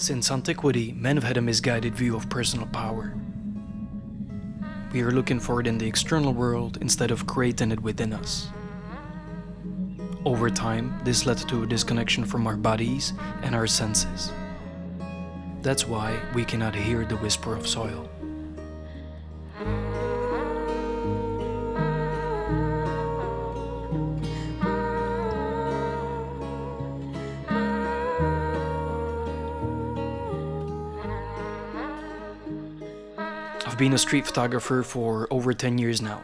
Since antiquity, men have had a misguided view of personal power. We are looking for it in the external world instead of creating it within us. Over time, this led to a disconnection from our bodies and our senses. That's why we cannot hear the whisper of soil. I've been a street photographer for over 10 years now.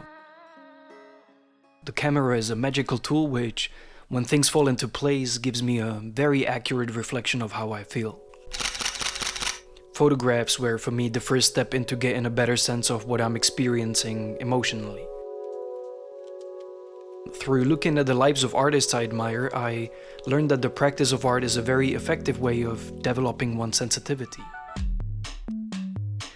The camera is a magical tool which, when things fall into place, gives me a very accurate reflection of how I feel. Photographs were for me the first step into getting a better sense of what I'm experiencing emotionally. Through looking at the lives of artists I admire, I learned that the practice of art is a very effective way of developing one's sensitivity.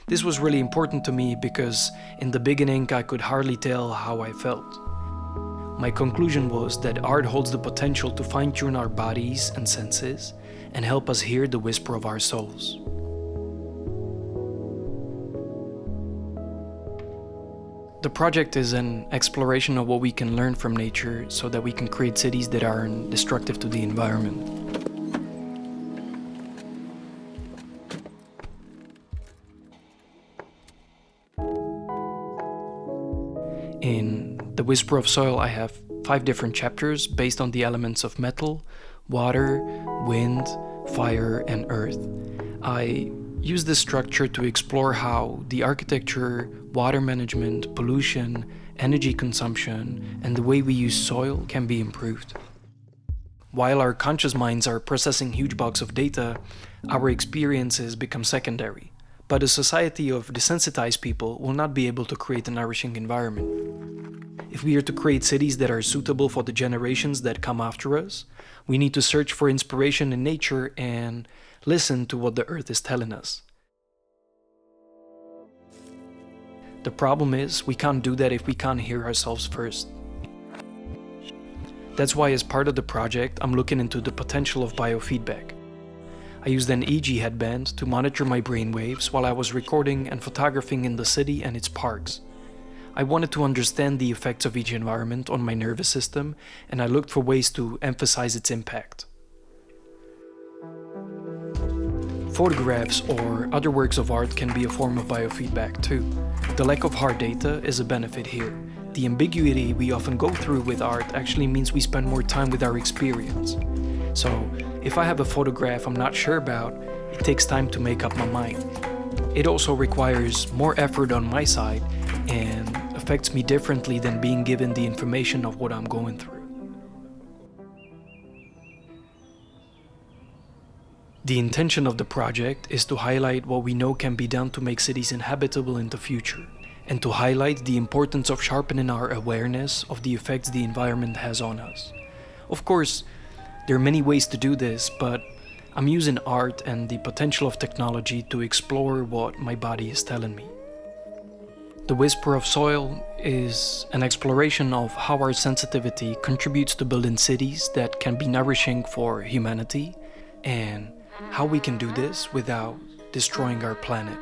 This was really important to me because in the beginning I could hardly tell how I felt. My conclusion was that art holds the potential to fine-tune our bodies and senses and help us hear the whisper of our souls. The project is an exploration of what we can learn from nature so that we can create cities that aren't destructive to the environment. In The Whisper of Soil, I have 5 different chapters based on the elements of metal, water, wind, fire, and earth. I use this structure to explore how the architecture, water management, pollution, energy consumption, and the way we use soil can be improved. While our conscious minds are processing huge bulks of data, our experiences become secondary. But a society of desensitized people will not be able to create a nourishing environment. If we are to create cities that are suitable for the generations that come after us, we need to search for inspiration in nature and listen to what the earth is telling us. The problem is, we can't do that if we can't hear ourselves first. That's why as part of the project, I'm looking into the potential of biofeedback. I used an EEG headband to monitor my brainwaves while I was recording and photographing in the city and its parks. I wanted to understand the effects of each environment on my nervous system, and I looked for ways to emphasize its impact. Photographs or other works of art can be a form of biofeedback too. The lack of hard data is a benefit here. The ambiguity we often go through with art actually means we spend more time with our experience. So, if I have a photograph I'm not sure about, it takes time to make up my mind. It also requires more effort on my side and affects me differently than being given the information of what I'm going through. The intention of the project is to highlight what we know can be done to make cities inhabitable in the future, and to highlight the importance of sharpening our awareness of the effects the environment has on us. Of course, there are many ways to do this, but I'm using art and the potential of technology to explore what my body is telling me. The Whisper of Soil is an exploration of how our sensitivity contributes to building cities that can be nourishing for humanity, and how we can do this without destroying our planet.